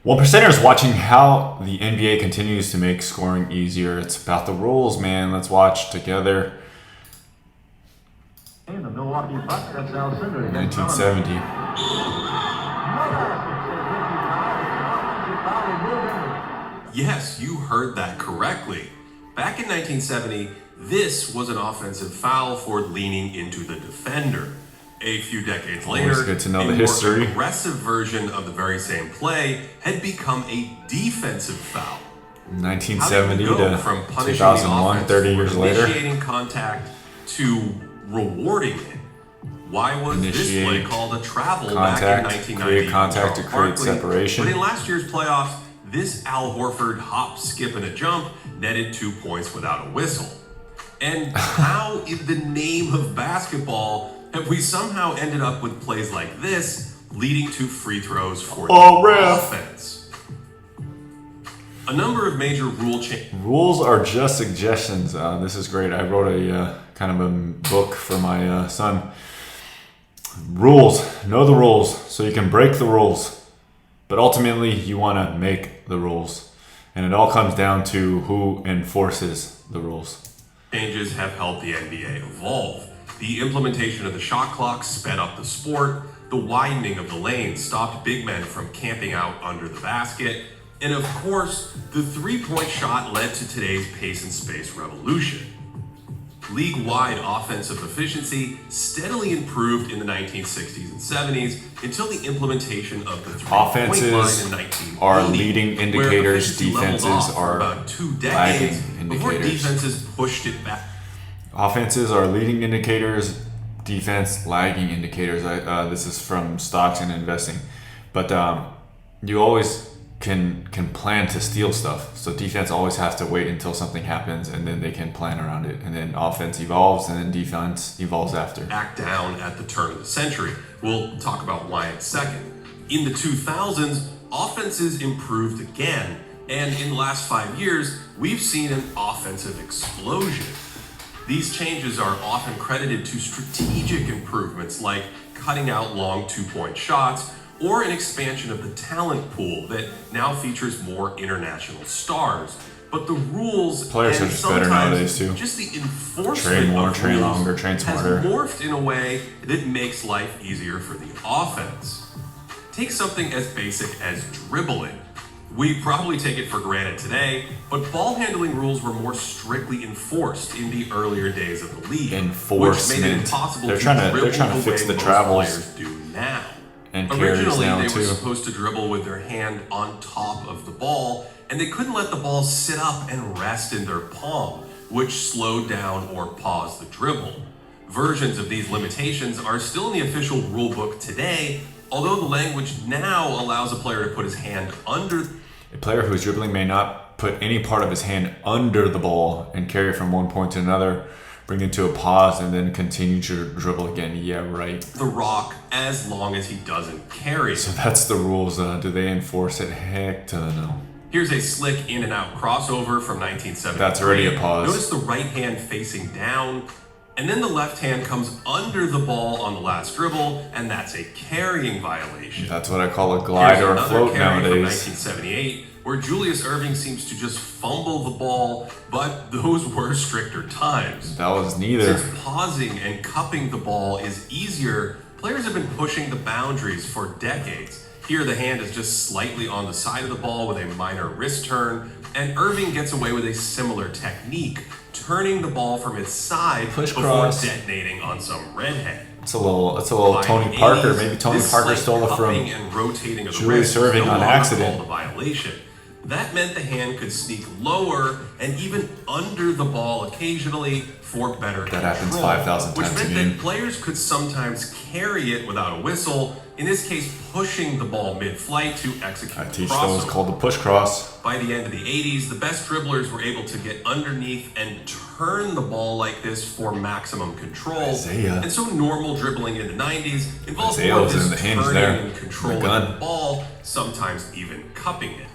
One percenters watching how the NBA continues to make scoring easier. It's about the rules, man. Let's watch together. And the Milwaukee Bucks, that's Alcindor. 1970. Yes, you heard that correctly. Back in 1970, this was an offensive foul for leaning into the defender. A few decades later, good to know a the more history. aggressive version of the very same play had become a defensive foul. 1970 How did it go to from punishing 2001, the offense 30 for years later. initiating contact to rewarding it? Why was this play Initiate called a travel contact, back in 1990? create contact to Charles create Barkley? separation. But in last year's playoffs, this Al Horford hop, skip, and a jump netted 2 points without a whistle. And how, in the name of basketball, have we somehow ended up with plays like this leading to free throws for the ref. offense? A number of major rule changes. Rules are just suggestions. This is great. I wrote a kind of a book for my son. Rules. Know the rules so you can break the rules. But ultimately, you want to make the rules. And it all comes down to who enforces the rules. Changes have helped the NBA evolve. The implementation of the shot clock sped up the sport. The widening of the lane stopped big men from camping out under the basket. And of course, the three-point shot led to today's pace and space revolution. League-wide offensive efficiency steadily improved in the 1960s and 70s until the implementation of the three-point line in Offenses 1980, are leading where indicators. efficiency leveled Defenses off for are about 2 lagging decades before indicators. defenses pushed it back. Offenses are leading indicators, defense lagging indicators. This is from stocks and investing, but you always can plan to steal stuff. So defense always has to wait until something happens, and then they can plan around it. And then offense evolves, and then defense evolves after. Back down at the turn of the century. We'll talk about why in a second. In the 2000s, offenses improved again, and in the last 5 years, we've seen an offensive explosion. These changes are often credited to strategic improvements like cutting out long two-point shots or an expansion of the talent pool that now features more international stars. But the rules Players and are just better sometimes nowadays, too. just the enforcement Train more, of train rules longer, train smarter. has morphed in a way that makes life easier for the offense. Take something as basic as dribbling. We probably take it for granted today, but ball handling rules were more strictly enforced in the earlier days of the league, which made it Enforcement. impossible They're to trying to dribble fix way the most travels players do now. and carries Originally, now they too. were supposed to dribble with their hand on top of the ball, and they couldn't let the ball sit up and rest in their palm, which slowed down or paused the dribble. Versions of these limitations are still in the official rulebook today, although the language now allows a player to put his hand under. A player who's dribbling may not put any part of his hand under the ball and carry it from one point to another, bring it to a pause, and then continue to dribble again. Yeah, right. The rock as long as he doesn't carry it. So that's the rules. Do they enforce it? Heck to the no. Here's a slick in and out crossover from 1973. That's already a pause. Notice the right hand facing down, and then the left hand comes under the ball on the last dribble, and that's a carrying violation. That's what I call a glide Here's or a another float carry from nowadays. 1978, where Julius Erving seems to just fumble the ball, but those were stricter times. That was neither. Since pausing and cupping the ball is easier, players have been pushing the boundaries for decades. Here, the hand is just slightly on the side of the ball with a minor wrist turn, and Erving gets away with a similar technique, turning the ball from its side Push before cross. detonating on some redhead. It's a little By Tony the Parker. 80s, Maybe Tony this Parker slight stole it cupping from and rotating of the Julius wrist was Erving no on longer accident. called a violation. That meant the hand could sneak lower and even under the ball occasionally for better That happens control, 5,000 which times a meant game. that players could sometimes carry it without a whistle, in this case pushing the ball mid-flight to execute I the teach crossover. those called the push cross. By the end of the 80s, the best dribblers were able to get underneath and turn the ball like this for maximum control. Isaiah. And so normal dribbling in the 90s involved Isaiah more of was in this the hinge turning there. and controlling The gun. the ball, sometimes even cupping it.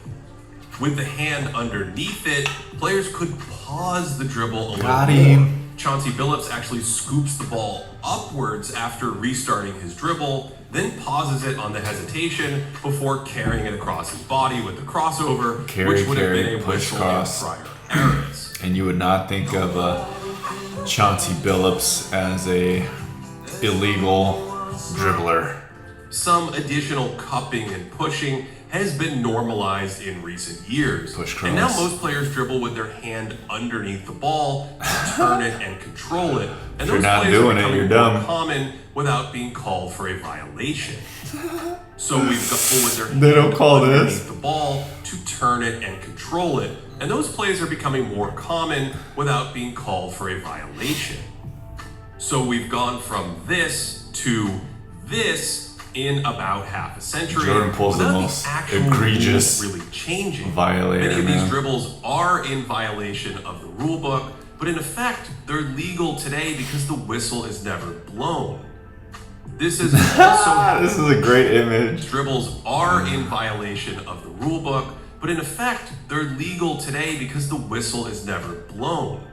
With the hand underneath it, players could pause the dribble a little Got more. him. Chauncey Billups actually scoops the ball upwards after restarting his dribble, then pauses it on the hesitation before carrying it across his body with the crossover, Carry, which would have been carry, a push whistle in cross. prior eras. And you would not think of Chauncey Billups as a illegal dribbler. Some additional cupping and pushing has been normalized in recent years. Push and now cross. most players dribble with their hand underneath the ball to turn it and control it. And If you're those not plays are doing it, becoming you're more dumb. common without being called for a violation. So we've got people with their They don't hand call this. underneath the ball to turn it and control it. And those plays are becoming more common without being called for a violation. So we've gone from this to this in about half a century. Jordan pulls the without most actual egregious rules really changing. violator, Many of these man. dribbles are in violation of the rule book, but in effect, they're legal today because the whistle is never blown. This is also This is a great image. dribbles are in violation of the rule book, but in effect, they're legal today because the whistle is never blown.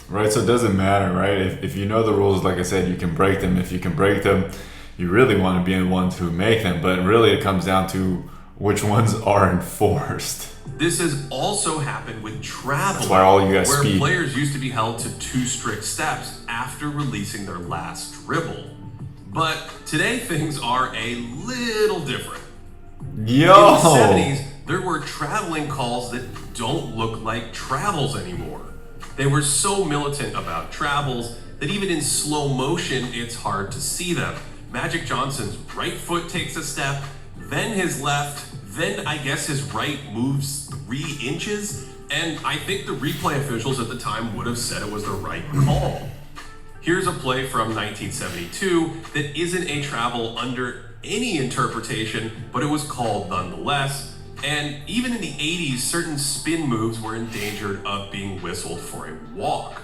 Right, so it doesn't matter, right? If you know the rules, like I said, you can break them. If you can break them, you really want to be the ones who make them. But really, it comes down to which ones are enforced. This has also happened with travel. That's why all you guys where speed. players used to be held to 2 strict steps after releasing their last dribble. But today things are a little different. Yo! In the 70s, there were traveling calls that don't look like travels anymore. They were so militant about travels that even in slow motion, it's hard to see them. Magic Johnson's right foot takes a step, then his left, then I guess his right moves 3 inches, and I think the replay officials at the time would have said it was the right call. Here's a play from 1972 that isn't a travel under any interpretation, but it was called nonetheless. And even in the 80s, certain spin moves were endangered of being whistled for a walk.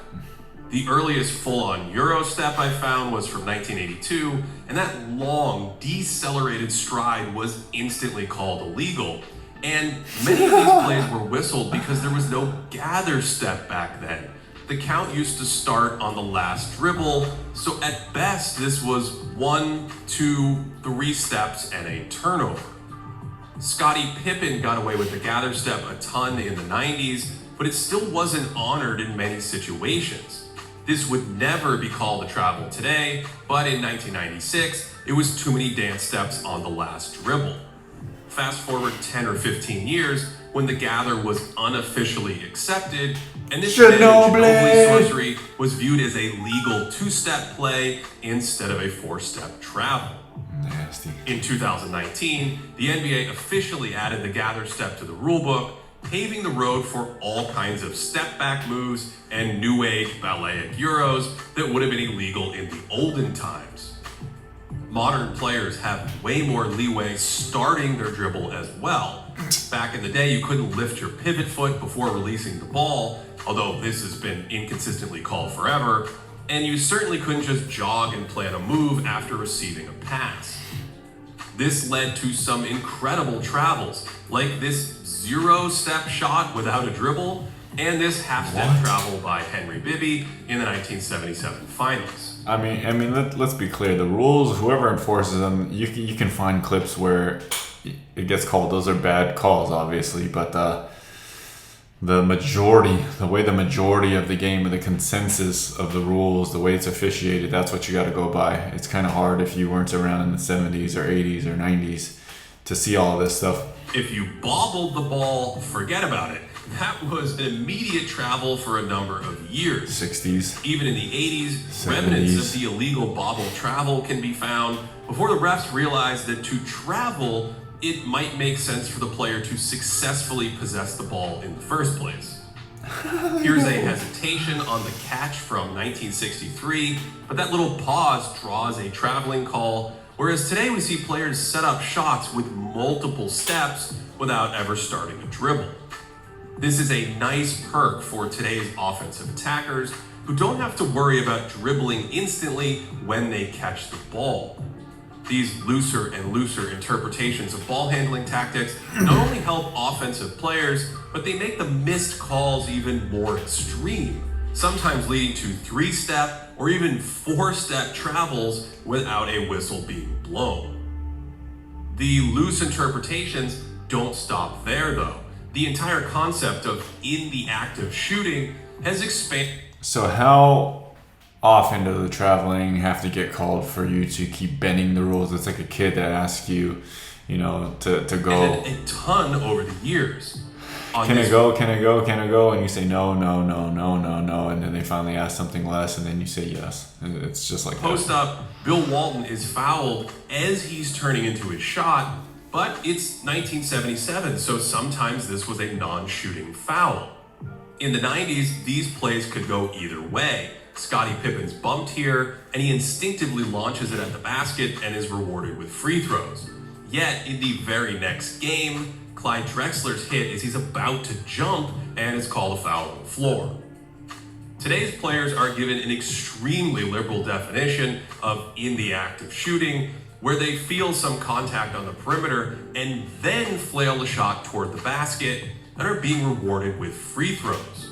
The earliest full-on Euro step I found was from 1982, and that long, decelerated stride was instantly called illegal. And many of these plays were whistled because there was no gather step back then. The count used to start on the last dribble, so at best this was 1, 2, 3 steps and a turnover. Scottie Pippen got away with the gather step a ton in the 90s, but it still wasn't honored in many situations. This would never be called a travel today, but in 1996, it was too many dance steps on the last dribble. Fast forward 10 or 15 years, when the gather was unofficially accepted, and this Ginobili sorcery was viewed as a legal 2-step play instead of a 4-step travel. Nasty. In 2019, the NBA officially added the gather step to the rulebook, paving the road for all kinds of step-back moves and new age balletic Euros that would have been illegal in the olden times. Modern players have way more leeway starting their dribble as well. Back in the day, you couldn't lift your pivot foot before releasing the ball, although this has been inconsistently called forever, and you certainly couldn't just jog and plan a move after receiving a pass. This led to some incredible travels, like this 0-step shot without a dribble, and this half-step travel by Henry Bibby in the 1977 finals. I mean, let's be clear. The rules, whoever enforces them, you can find clips where it gets called. Those are bad calls, obviously, but the way the majority of the game, or the consensus of the rules, the way it's officiated, that's what you got to go by. It's kind of hard if you weren't around in the 70s or 80s or 90s to see all of this stuff. If you bobbled the ball, forget about it. That was an immediate travel for a number of years. 60s. Even in the 80s, 70s. remnants of the illegal bobble travel can be found before the refs realized that to travel, it might make sense for the player to successfully possess the ball in the first place. Here's a hesitation on the catch from 1963, but that little pause draws a traveling call, whereas today we see players set up shots with multiple steps without ever starting a dribble. This is a nice perk for today's offensive attackers who don't have to worry about dribbling instantly when they catch the ball. These looser and looser interpretations of ball handling tactics not only help offensive players, but they make the missed calls even more extreme, sometimes leading to 3-step or even 4-step travels without a whistle being blown. The loose interpretations don't stop there, though. The entire concept of in the act of shooting has expanded. So how often does the traveling have to get called for you to keep bending the rules? It's like a kid that asks you, to go. A ton over the years. Can I go? Can I go? Can I go? And you say no, no, no, no, no, no, and then they finally ask something less, and then you say yes. And it's just like Post that. up, Bill Walton is fouled as he's turning into his shot, but it's 1977, so sometimes this was a non-shooting foul. In the 90s, these plays could go either way. Scottie Pippen's bumped here, and he instinctively launches it at the basket and is rewarded with free throws. Yet, in the very next game, Clyde Drexler's hit as he's about to jump and is called a foul on the floor. Today's players are given an extremely liberal definition of in the act of shooting, where they feel some contact on the perimeter and then flail the shot toward the basket and are being rewarded with free throws.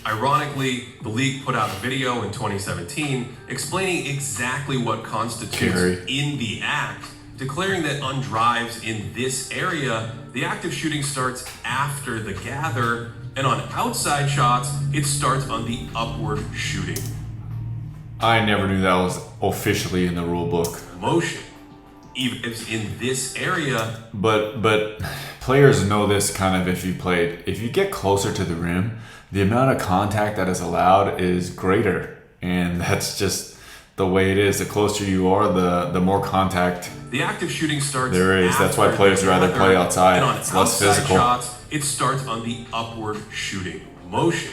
Ironically, the league put out a video in 2017 explaining exactly what constitutes in the act, declaring that on drives in this area, the act of shooting starts after the gather, and on outside shots, it starts on the upward shooting I never knew that was officially in the rule book. motion. Even if it's in this area, But players know this kind of if you played. If you get closer to the rim, the amount of contact that is allowed is greater, and that's just the way it is. The closer you are, the more contact the act of shooting starts there is. That's why after players the rather gather, play outside. and on It's less outside physical. shots, it starts on the upward shooting motion.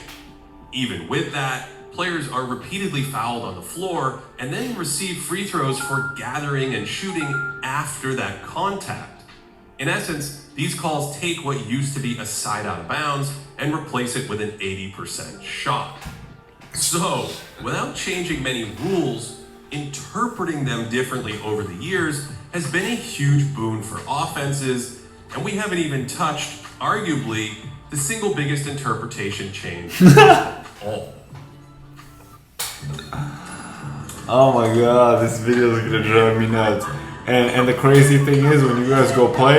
Even with that, players are repeatedly fouled on the floor and then receive free throws for gathering and shooting after that contact. In essence, these calls take what used to be a side out of bounds and replace it with an 80% shot. So, without changing many rules, interpreting them differently over the years has been a huge boon for offenses, and we haven't even touched, arguably, the single biggest interpretation change of all. Oh my god, this video is gonna drive me nuts. And the crazy thing is, when you guys go play,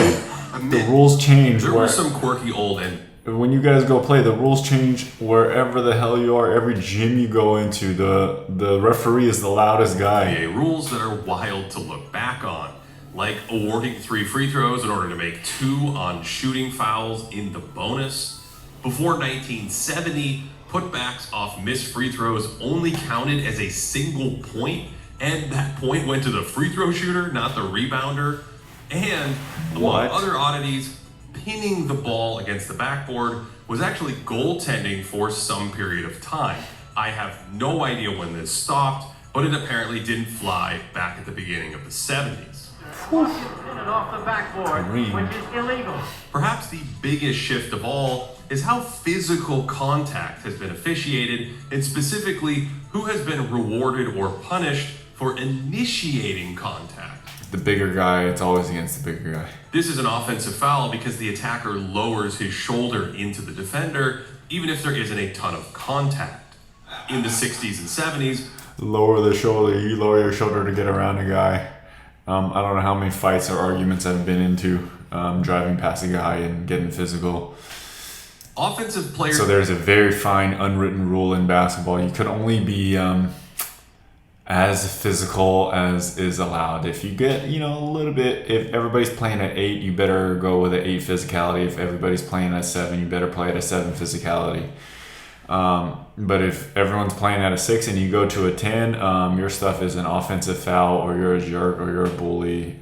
the rules change. There were some quirky old and When you guys go play, the rules change wherever the hell you are. Every gym you go into, the referee is the loudest guy. NBA rules that are wild to look back on, like awarding 3 free throws in order to make 2 on shooting fouls in the bonus. Before 1970, putbacks off missed free throws only counted as a single point, and that point went to the free throw shooter, not the rebounder. And among What? other oddities, pinning the ball against the backboard was actually goaltending for some period of time. I have no idea when this stopped, but it apparently didn't fly back at the beginning of the 70s. Push it in and off the backboard, Green. which is illegal. Perhaps the biggest shift of all is how physical contact has been officiated, and specifically who has been rewarded or punished for initiating contact. The bigger guy, it's always against the bigger guy. This is an offensive foul because the attacker lowers his shoulder into the defender, even if there isn't a ton of contact. In the 60s and 70s, Lower the shoulder. You lower your shoulder to get around a guy. I don't know how many fights or arguments I've been into driving past a guy and getting physical. offensive players... So there's a very fine unwritten rule in basketball. You could only be as physical as is allowed. If you get, a little bit, if everybody's playing at 8, you better go with an 8 physicality. If everybody's playing at 7, you better play at a 7 physicality. But if everyone's playing at a 6 and you go to a 10, your stuff is an offensive foul, or you're a jerk, or you're a bully.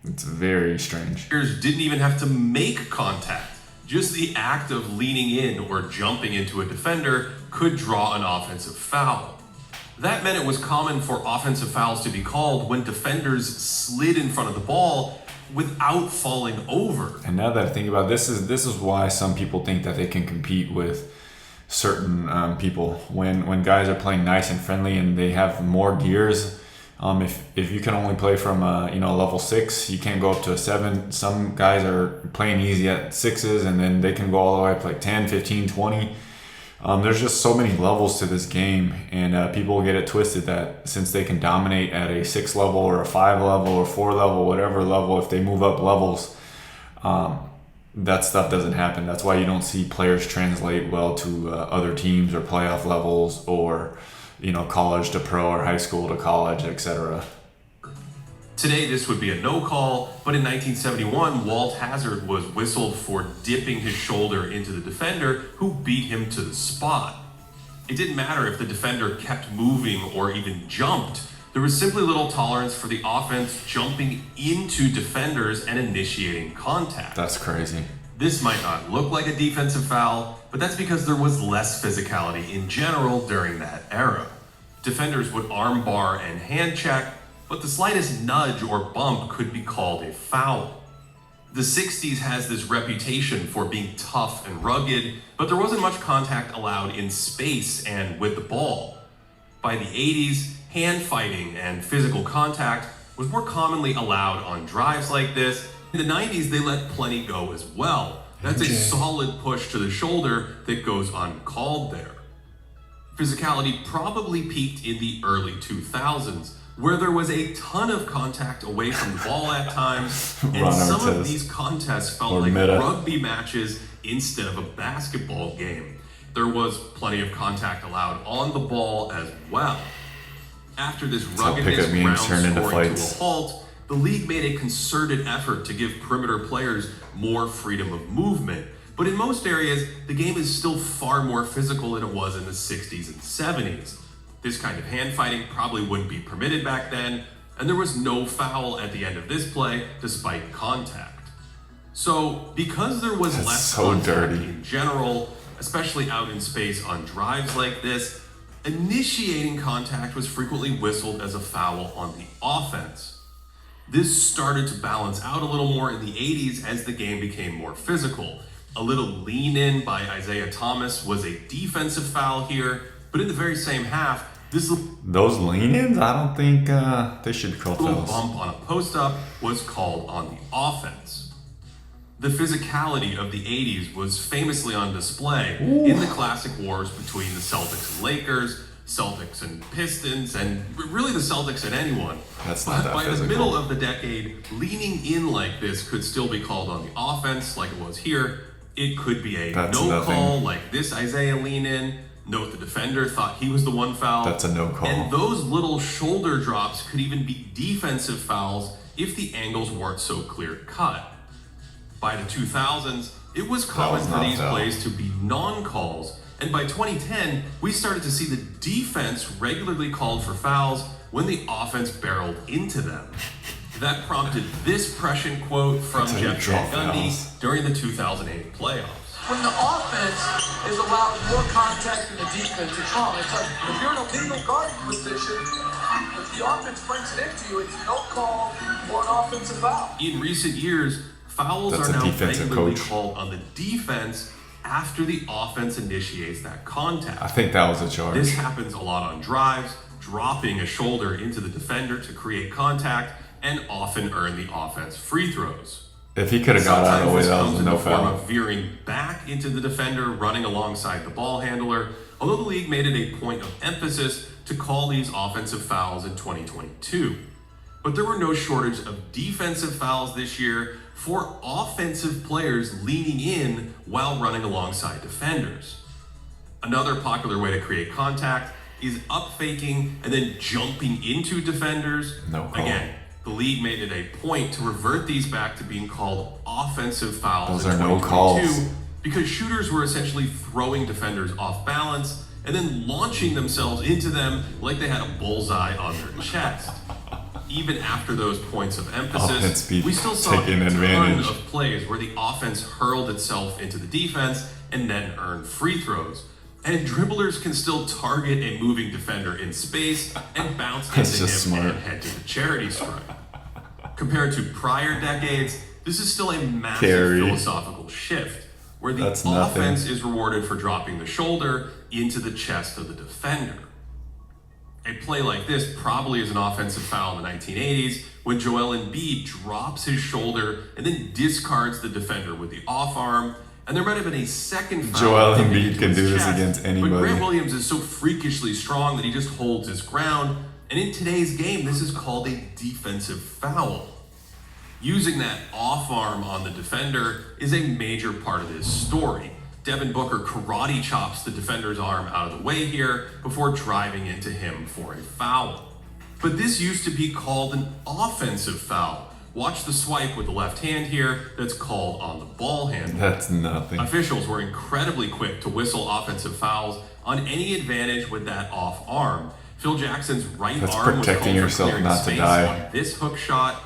It's very strange. players didn't even have to make contact. Just the act of leaning in or jumping into a defender could draw an offensive foul. That meant it was common for offensive fouls to be called when defenders slid in front of the ball without falling over. And now that I think about it, this is why some people think that they can compete with certain people. When guys are playing nice and friendly and they have more gears, if you can only play from a level 6, you can't go up to a 7. Some guys are playing easy at 6s, and then they can go all the way up to like 10, 15, 20. There's just so many levels to this game, and people get it twisted that since they can dominate at a 6 level or a 5 level or 4 level, whatever level, if they move up levels, that stuff doesn't happen. That's why you don't see players translate well to other teams or playoff levels, or college to pro or high school to college, etc. Today, this would be a no call, but in 1971, Walt Hazzard was whistled for dipping his shoulder into the defender who beat him to the spot. It didn't matter if the defender kept moving or even jumped. There was simply little tolerance for the offense jumping into defenders and initiating contact. That's crazy. This might not look like a defensive foul, but that's because there was less physicality in general during that era. Defenders would arm bar and hand check, but the slightest nudge or bump could be called a foul. The 60s has this reputation for being tough and rugged, but there wasn't much contact allowed in space and with the ball. By the 80s, hand fighting and physical contact was more commonly allowed on drives like this. In the 90s, they let plenty go as well. That's a solid push to the shoulder that goes uncalled there. Physicality probably peaked in the early 2000s, where there was a ton of contact away from the ball at times, and some of these contests felt like rugby matches instead of a basketball game. There was plenty of contact allowed on the ball as well. After this ruggedness ground scoring to a halt, the league made a concerted effort to give perimeter players more freedom of movement. But in most areas, the game is still far more physical than it was in the 60s and 70s. This kind of hand fighting probably wouldn't be permitted back then, and there was no foul at the end of this play despite contact. So, because there was less contact in general, especially out in space on drives like this, initiating contact was frequently whistled as a foul on the offense. This started to balance out a little more in the 80s as the game became more physical. A little lean in by Isaiah Thomas was a defensive foul here, but in the very same half, those lean-ins, I don't think they should call fouls. Little bump on a post-up was called on the offense. The physicality of the 80s was famously on display in the classic wars between the Celtics and Lakers, Celtics and Pistons, and really the Celtics and anyone. That's not that physical. By the middle of the decade, leaning in like this could still be called on the offense like it was here. It could be a call like this Isaiah lean-in. Note the defender thought he was the one foul. That's a no call. And those little shoulder drops could even be defensive fouls if the angles weren't so clear cut. By the 2000s, it was common for these plays to be non-calls, and by 2010, we started to see the defense regularly called for fouls when the offense barreled into them. That prompted this prescient quote from Jeff Van Gundy during the 2008 playoffs. When the offense is allowed more contact than the defense, it's wrong. It's like if you're in a legal guarding position, if the offense brings it into you, it's no call or an offensive foul. In recent years, fouls are now regularly called on the defense after the offense initiates that contact. I think that was a charge. This happens a lot on drives, dropping a shoulder into the defender to create contact, and often earn the offense free throws. If he could have got out of the way, that was no foul. Form of veering back into the defender, running alongside the ball handler, although the league made it a point of emphasis to call these offensive fouls in 2022. But there were no shortage of defensive fouls this year for offensive players leaning in while running alongside defenders. Another popular way to create contact is up faking and then jumping into defenders. No call. Again, the league made it a point to revert these back to being called offensive fouls in 2022 because shooters were essentially throwing defenders off balance and then launching themselves into them like they had a bullseye on their chest. Even after those points of emphasis, we still saw a ton of plays where the offense hurled itself into the defense and then earned free throws. And dribblers can still target a moving defender in space and bounce into him and head to the charity stripe. Compared to prior decades, this is still a massive philosophical shift, where the offense is rewarded for dropping the shoulder into the chest of the defender. A play like this probably is an offensive foul in the 1980s, when Joel Embiid drops his shoulder and then discards the defender with the off arm, And there might have been a second foul. Joel taken Embiid into can his do this chest, against But anybody. Grant Williams is so freakishly strong that he just holds his ground. And in today's game, this is called a defensive foul. Using that off arm on the defender is a major part of this story. Devin Booker karate chops the defender's arm out of the way here before driving into him for a foul. But this used to be called an offensive foul. Watch the swipe with the left hand here that's called on the ball handle. That's nothing. Officials were incredibly quick to whistle offensive fouls on any advantage with that off arm. Phil Jackson's right That's arm was protecting called for yourself clearing not to space die. on this hook shot,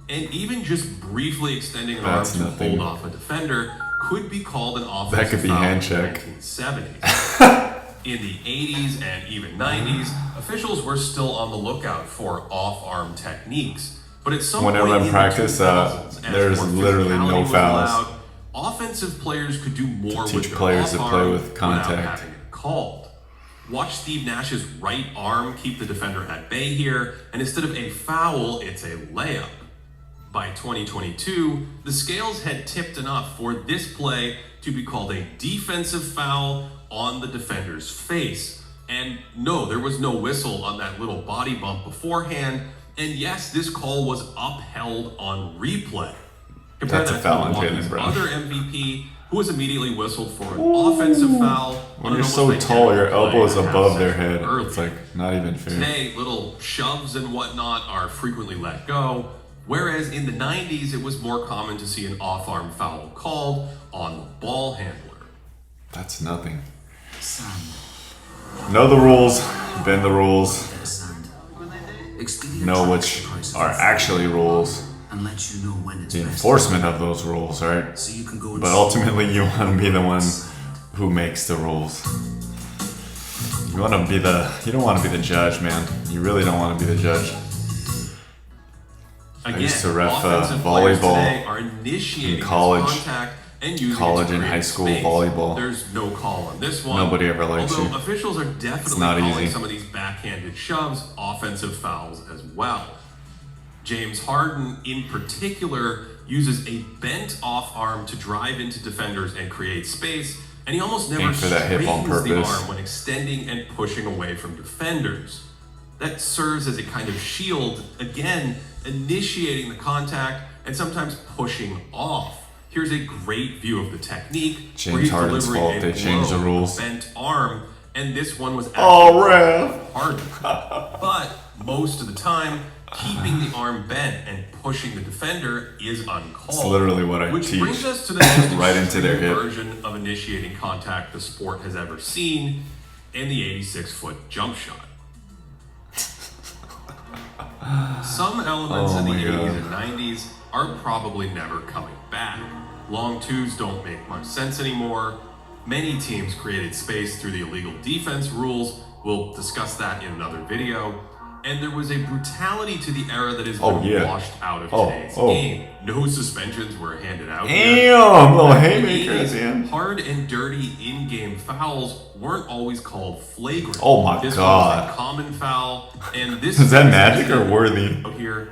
and even just briefly extending an arm That's to nothing. hold off a defender could be called an offensive That could be foul hand in check. the 1970s. In the 80s and even 90s, officials were still on the lookout for off-arm techniques. But at some Whenever point in in practice, the 2000s, as there's more literally no physicality was fouls. allowed, offensive players could do more To with teach their players to off play arm with without contact. having it called. Watch Steve Nash's right arm keep the defender at bay here, and instead of a foul, it's a layup. By 2022, the scales had tipped enough for this play to be called a defensive foul on the defender's face. And no, there was no whistle on that little body bump beforehand. And yes, this call was upheld on replay. Compare That's a that foul to on Milwaukee's Jaylen Brown. other MVP, who was immediately whistled for an offensive foul. When on you're an so almost tall, your identical elbow is play a half above their second head. earlier. It's like not even fair. Today, little shoves and whatnot are frequently let go, whereas in the 90s, it was more common to see an off-arm foul called on the ball handler. That's nothing. Sand. Know the rules, bend the rules, Bit of sand. Expedia know tracks which the price of are your actually rules, and let you know when it's the best. enforcement of those rules, right? So you can go and But see ultimately, you want to be the one sand. who makes the rules. You want to be you don't want to be the judge, man. You really don't want to be the judge. Again, used to ref, offensive players volleyball today are initiating in college. this contact and using College it to and create high school space. volleyball. There's no call on this one. Nobody ever likes Although you. officials are definitely not calling easy. some of these backhanded shoves offensive fouls as well. James Harden, in particular, uses a bent off arm to drive into defenders and create space, and he almost never Aim for that hip on straightens the purpose. arm when extending and pushing away from defenders. That serves as a kind of shield, again, initiating the contact and sometimes pushing off. Here's a great view of the technique. James where he's Harden's delivering fault. a They changed the blow rules. with a bent arm, and this one was Oh, actually ref. Harden. But most of the time, keeping the arm bent and pushing the defender is uncalled. It's literally what I Which teach. brings us to the most Right into their extreme hip. version of initiating contact the sport has ever seen, in the 86-foot jump shot. Some elements Oh in the my 80s God. and 90s are probably never coming back. Long twos don't make much sense anymore. Many teams created space through the illegal defense rules. We'll discuss that in another video. And there was a brutality to the era that has Oh, been yeah. washed out of Oh, today's oh. game. No suspensions were handed out here. Damn, little In the haymaker at 80s, the end. hard and dirty in-game fouls weren't always called flagrant. Oh my this God. One was a common foul, and this Is that magic or worthy? out here.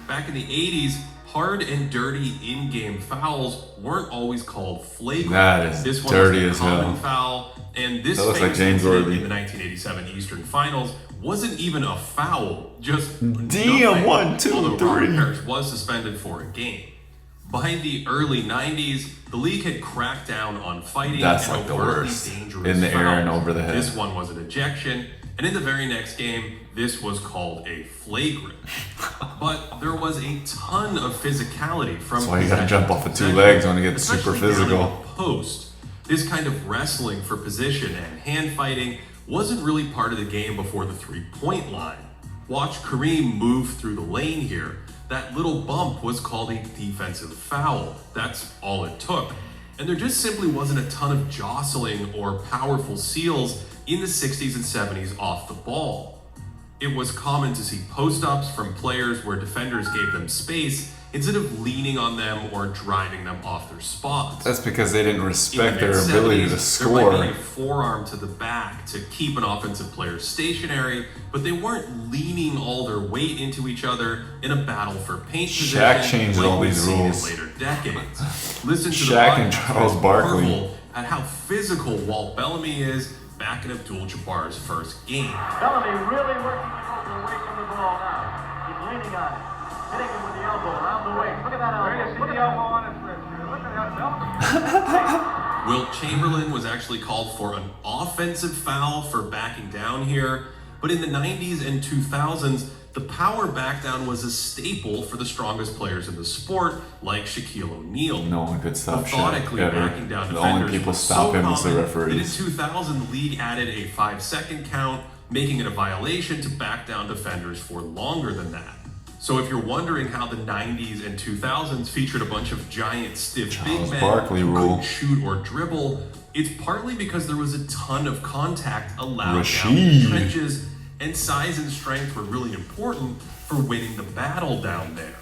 Back in the 80s, hard and dirty in-game fouls weren't always called flagrant. That is this one dirty was as a common hell. foul, and this That looks like famous James incident Worthy. in the 1987 Eastern Finals wasn't even a foul. Just Damn, nothing. 1, 2, Although 3. Robert Parrish was suspended for a game. By the early 90s, the league had cracked down on fighting That's and like the overtly worst. dangerous In the air and fouls. over the head. This one was an ejection, and in the very next game, this was called a flagrant. But there was a ton of physicality from That's why you gotta possession jump off to of two possession, legs when it gets super especially down in physical. the post. This kind of wrestling for position and hand fighting wasn't really part of the game before the three-point line. Watch Kareem move through the lane here. That little bump was called a defensive foul. That's all it took. And there just simply wasn't a ton of jostling or powerful seals in the 60s and 70s off the ball. It was common to see post-ups from players where defenders gave them space instead of leaning on them or driving them off their spots. That's because they didn't In respect the their ability to mid-70s, there might be a score. forearm to the back to keep an offensive player stationary, but they weren't leaning all their weight into each other in a battle for paint position. Shaq changed all we've these seen in rules. later decades. Listen to Shaq the and broadcast Charles as Barkley. marvel at how physical Walt Bellamy is back in Abdul-Jabbar's first game. Bellamy really working it over away from the ball now. He's leaning on it. Hitting him with the elbow around the waist. Look at that elbow. There you see the elbow on his wrist. Look at that. Wilt Chamberlain was actually called for an offensive foul for backing down here, but in the 90s and 2000s, the power back down was a staple for the strongest players in the sport, like Shaquille O'Neal. No one could stop Shaq Methodically ever. backing down The defenders only people was stop so him is the common referees. that in 2000, the league added a 5-second count, making it a violation to back down defenders for longer than that. So if you're wondering how the 90s and 2000s featured a bunch of giant, stiff Charles big men Barkley who rule. couldn't shoot or dribble, it's partly because there was a ton of contact allowed down Rashid. the trenches, and size and strength were really important for winning the battle down there.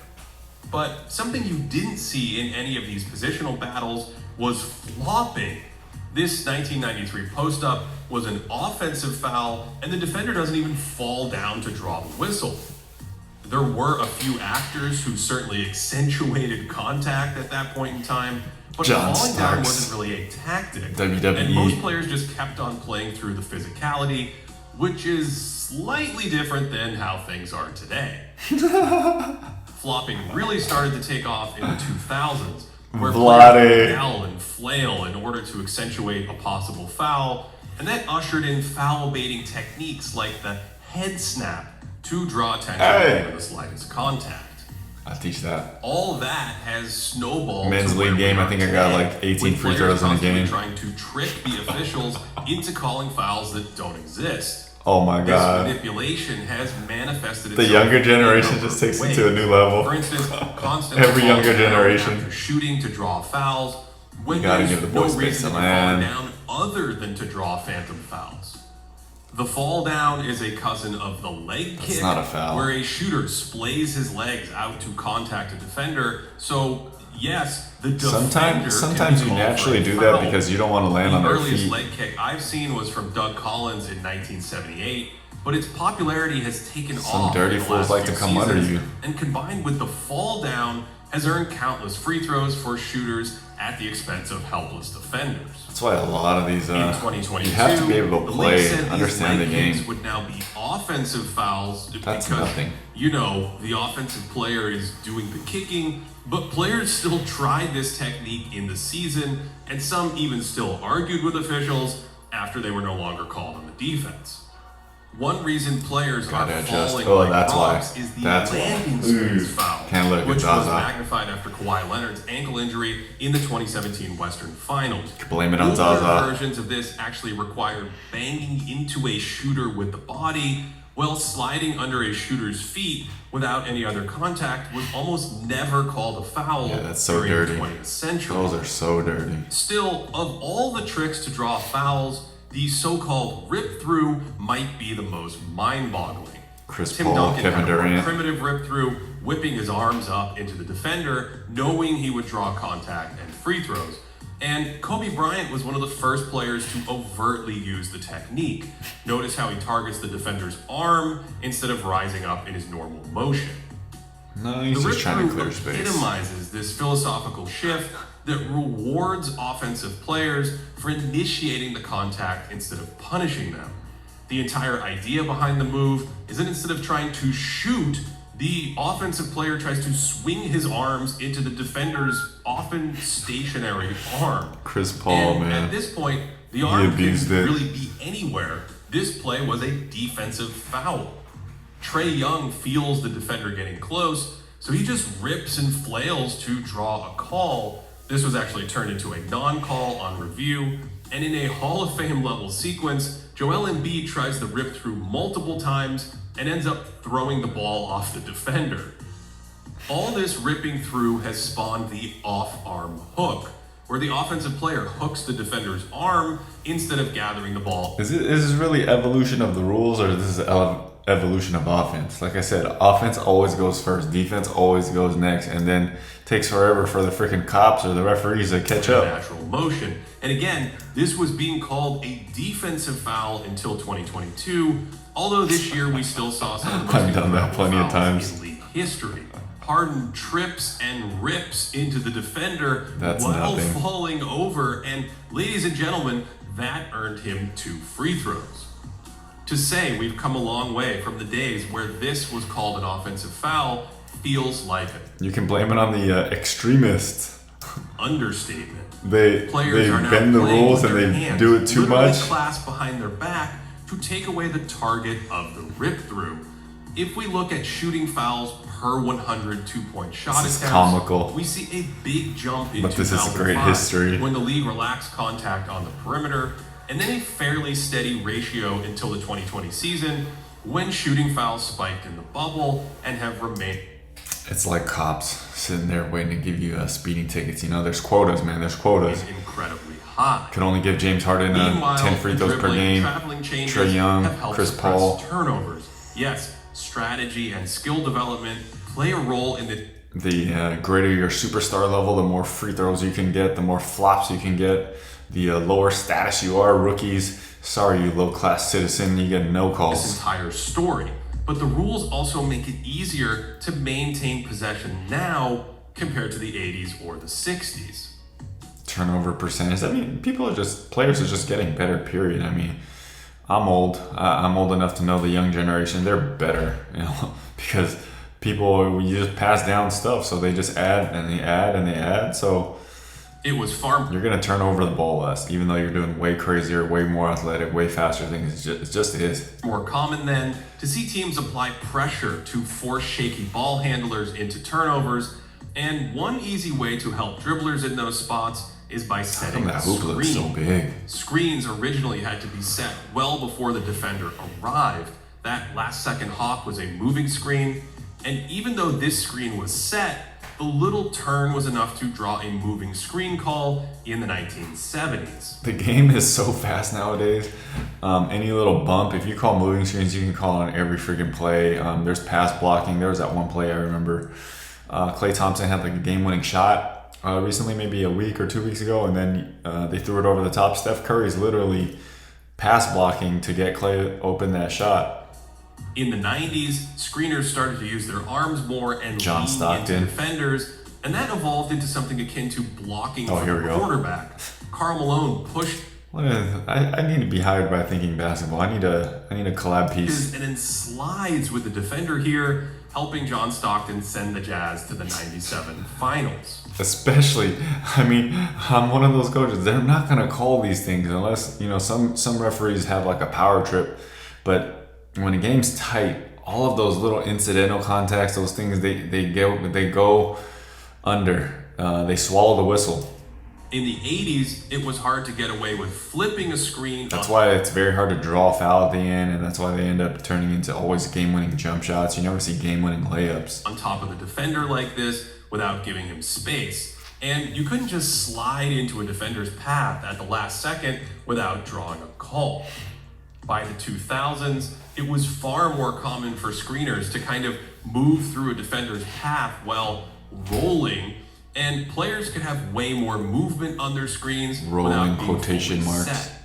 But something you didn't see in any of these positional battles was flopping. This 1993 post-up was an offensive foul, and the defender doesn't even fall down to draw the whistle. There were a few actors who certainly accentuated contact at that point in time, but John falling down Starks. wasn't really a tactic. WWE. And most players just kept on playing through the physicality, which is slightly different than how things are today. Flopping really started to take off in the 2000s, where Vlade. players would yell and flail in order to accentuate a possible foul, and that ushered in foul-baiting techniques like the head snap to draw attention Hey. over the slightest contact. I'll teach that. All that has snowballed. Men's to where league we game, I are think I got today, like 18 with free players throws in a constantly game. trying to trick the officials into calling fouls that don't exist. Oh my This god. manipulation has manifested The itself younger in a generation number just of takes it ways. to a new level. For instance, constant Every falling younger down generation. after shooting to draw fouls when You gotta there's give the no boys space reason to to fall land. down other than to draw phantom fouls. The fall down is a cousin of the leg kick, not a foul. where a shooter splays his legs out to contact a defender. So yes, the defender Sometimes can you be called naturally for a do that foul. because you don't want to land The on their earliest feet. leg kick I've seen was from Doug Collins in 1978, but its popularity has taken Some off. dirty in the fools last like to few come under seasons, you. and combined with the fall down, has earned countless free throws for shooters at the expense of helpless defenders. That's why a lot of these, In 2022, you have to be able to the league play, said these understand the leg game. kicks would now be offensive fouls That's because, nothing. you know, the offensive player is doing the kicking, but players still tried this technique in the season, and some even still argued with officials after they were no longer called on the defense. One reason players Gotta are adjust. falling Oh, like that's why. rocks is the That's why. landing Ooh. screens foul, Can't look at which was Zaza. magnified after Kawhi Leonard's ankle injury in the 2017 Western Finals. Blame it on Older Zaza. versions of this actually required banging into a shooter with the body while sliding under a shooter's feet without any other contact was almost never called a foul Yeah, that's so during dirty. the 20th century. Those are so dirty. Still, of all the tricks to draw fouls, the so-called rip-through might be the most mind-boggling. Chris Tim Paul, Duncan Kevin had a more Durant. primitive rip-through, whipping his arms up into the defender, knowing he would draw contact and free throws. And Kobe Bryant was one of the first players to overtly use the technique. Notice how he targets the defender's arm instead of rising up in his normal motion. No, he's The just trying to rip-through clear space. epitomizes this philosophical shift that rewards offensive players for initiating the contact instead of punishing them. The entire idea behind the move is that instead of trying to shoot, the offensive player tries to swing his arms into the defender's often stationary arm. Chris Paul, And man. at this point, the arm can abused it. really be anywhere. This play was a defensive foul. Trey Young feels the defender getting close, so he just rips and flails to draw a call. This was actually turned into a non-call on review, and in a Hall of Fame level sequence, Joel Embiid tries the rip through multiple times and ends up throwing the ball off the defender. All this ripping through has spawned the off-arm hook, where the offensive player hooks the defender's arm instead of gathering the ball. Is this really evolution of the rules, or is this evolution of offense. Like I said, offense always goes first, defense always goes next, and then takes forever for the freaking cops or the referees to catch up. Natural motion. And again, this was being called a defensive foul until 2022, although this year we still saw some of the most I've done that incredible plenty of fouls times. in league history. Harden trips and rips into the defender That's while nothing. falling over, and ladies and gentlemen, that earned him 2 free throws. To say we've come a long way from the days where this was called an offensive foul feels like an You can blame it on the extremists. understatement. They Players are now bend the playing rules with and their they hands, do it too literally much. clasped behind their back to take away the target of the rip through. If we look at shooting fouls per 100 2-point shot This is attempts, comical. we see a big jump in But this is 2005 great history. when the league relaxed contact on the perimeter, and then a fairly steady ratio until the 2020 season when shooting fouls spiked in the bubble and have remained It's like cops sitting there waiting to give you speeding tickets. You know, there's quotas, man. There's quotas. incredibly high. Can only give James Harden Meanwhile, 10 free the throws per dribbling and game. traveling changes Trae Young, have helped Chris suppress Paul. turnovers. Yes, strategy and skill development play a role in The greater your superstar level, the more free throws you can get, the more flops you can get. The lower status you are, rookies. Sorry, you low-class citizen, you get no this calls. entire story. But the rules also make it easier to maintain possession now compared to the 80s or the 60s. Turnover percentage. I mean, players are just getting better, period. I mean, I'm old. I'm old enough to know the young generation, they're better, you know, because you just pass down stuff, so they just add and they add and they add. So It was far you're going to turn over the ball less, even though you're doing way crazier, way more athletic, way faster things. It just is. more common then to see teams apply pressure to force shaky ball handlers into turnovers, and one easy way to help dribblers in those spots is by How setting come a that hoop looks so screen. big? Screens originally had to be set well before the defender arrived. That last second hop was a moving screen, and even though this screen was set, the little turn was enough to draw a moving screen call in the 1970s. The game is so fast nowadays. Any little bump, if you call moving screens, you can call on every freaking play. There's pass blocking. There was that one play I remember. Klay Thompson had like a game-winning shot recently, maybe a week or 2 weeks ago, and then they threw it over the top. Steph Curry's literally pass blocking to get Klay open that shot. In the 90s, screeners started to use their arms more and John lean Stockton. into defenders, and that evolved into something akin to blocking Oh, from here we the go. quarterback. Karl Malone pushed I need to be hired by Thinking Basketball. I need a collab piece. and then slides with the defender here, helping John Stockton send the Jazz to the 97 finals. Especially, I mean, I'm one of those coaches. They're not gonna call these things unless some referees have like a power trip. But when a game's tight, all of those little incidental contacts, those things, they go under. They swallow the whistle. In the 80s, it was hard to get away with flipping a screen. That's why it's very hard to draw a foul at the end, and that's why they end up turning into always game-winning jump shots. You never see game-winning layups. on top of the defender like this without giving him space. And you couldn't just slide into a defender's path at the last second without drawing a call. By the 2000s, it was far more common for screeners to kind of move through a defender's path while rolling, and players could have way more movement on their screens Rolling without being quotation fully marks. set.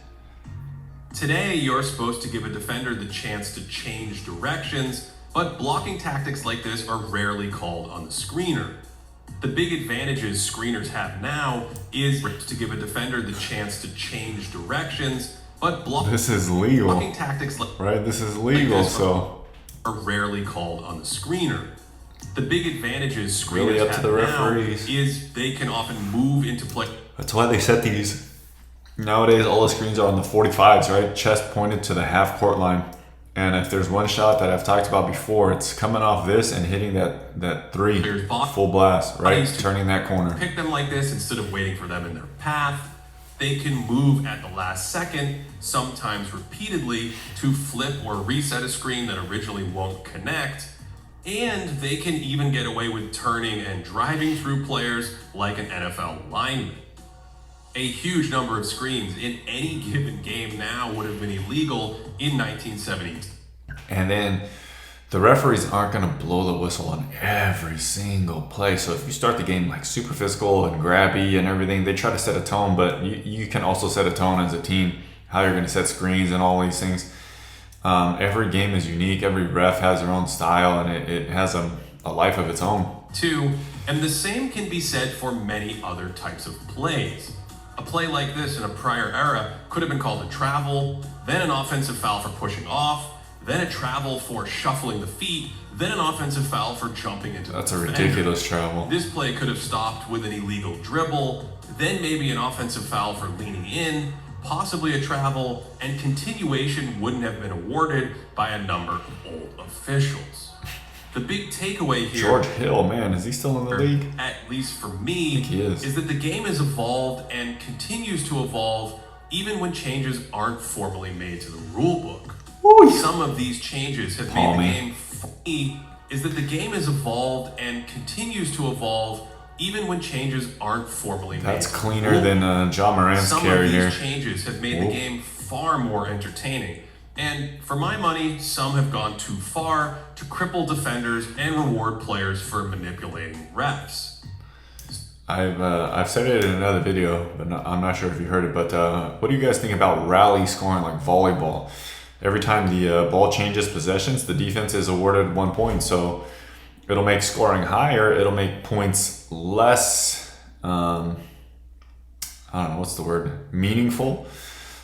Today, you're supposed to give a defender the chance to change directions, but blocking tactics like this are rarely called on the screener. The big advantages screeners have now is to give a defender the chance to change directions, but This is legal, blocking tactics like right? This is legal, so are rarely called on the screener. The big advantages screeners Really up to have the now referees. is they can often move into play. that's why they set these. Nowadays, all the screens are on the 45s, right? Chest pointed to the half-court line. And if there's one shot that I've talked about before, it's coming off this and hitting that three There's bot- full blast, right? bodies to Turning that corner. Pick them like this instead of waiting for them in their path. They can move at the last second, sometimes repeatedly, to flip or reset a screen that originally won't connect. And they can even get away with turning and driving through players like an NFL lineman. A huge number of screens in any given game now would have been illegal in 1970. And then the referees aren't going to blow the whistle on every single play. So if you start the game like super physical and grabby and everything, they try to set a tone, but you can also set a tone as a team, how you're going to set screens and all these things. Every game is unique. Every ref has their own style, and it has a life of its own. Too, and the same can be said for many other types of plays. A play like this in a prior era could have been called a travel, then an offensive foul for pushing off, then a travel for shuffling the feet, then an offensive foul for jumping into That's the a defender. ridiculous travel. This play could have stopped with an illegal dribble, then maybe an offensive foul for leaning in, possibly a travel, and continuation wouldn't have been awarded by a number of old officials. The big takeaway here, George Hill, man, is he still in the league? at least for me, he is. that the game has evolved and continues to evolve even when changes aren't formally made to the rule book. Some of these changes have made the game for me is that the game has evolved and continues to evolve even when changes aren't formally made. That's to the cleaner rule than book. John Moran's Some carry of these here. changes have made the game far more entertaining. And for my money, some have gone too far to cripple defenders and reward players for manipulating refs. I've said it in another video, but I'm not sure if you heard it. But what do you guys think about rally scoring like volleyball? Every time the ball changes possessions, the defense is awarded 1 point. So it'll make scoring higher. It'll make points less. I don't know what's the word. Meaningful.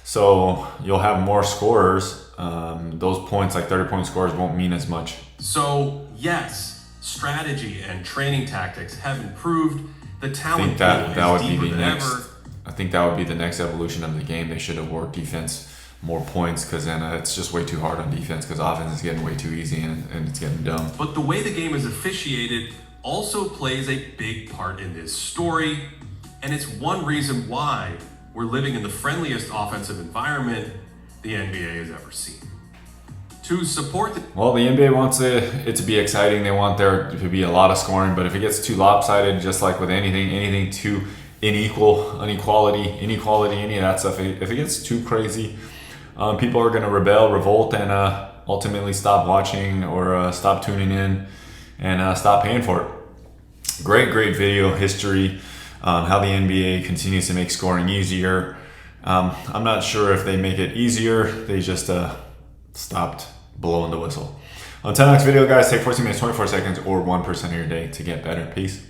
So you'll have more scorers. Those points, like 30-point scores, won't mean as much. So yes, strategy and training tactics have improved. The I talent think that pool would is be deeper the than next. ever. I think that would be the next evolution of the game. They should award defense more points because then it's just way too hard on defense because offense is getting way too easy and it's getting dumb. But the way the game is officiated also plays a big part in this story, and it's one reason why we're living in the friendliest offensive environment the NBA has ever seen. To support the Well, the NBA wants it to be exciting. They want there to be a lot of scoring, but if it gets too lopsided, just like with anything too inequality, any of that stuff, if it gets too crazy, people are going to rebel, revolt, and ultimately stop watching or stop tuning in and stop paying for it. Great video history, how the NBA continues to make scoring easier. I'm not sure if they make it easier. They just stopped blowing the whistle. Until next video, guys, take 14 minutes, 24 seconds, or 1% of your day to get better. Peace.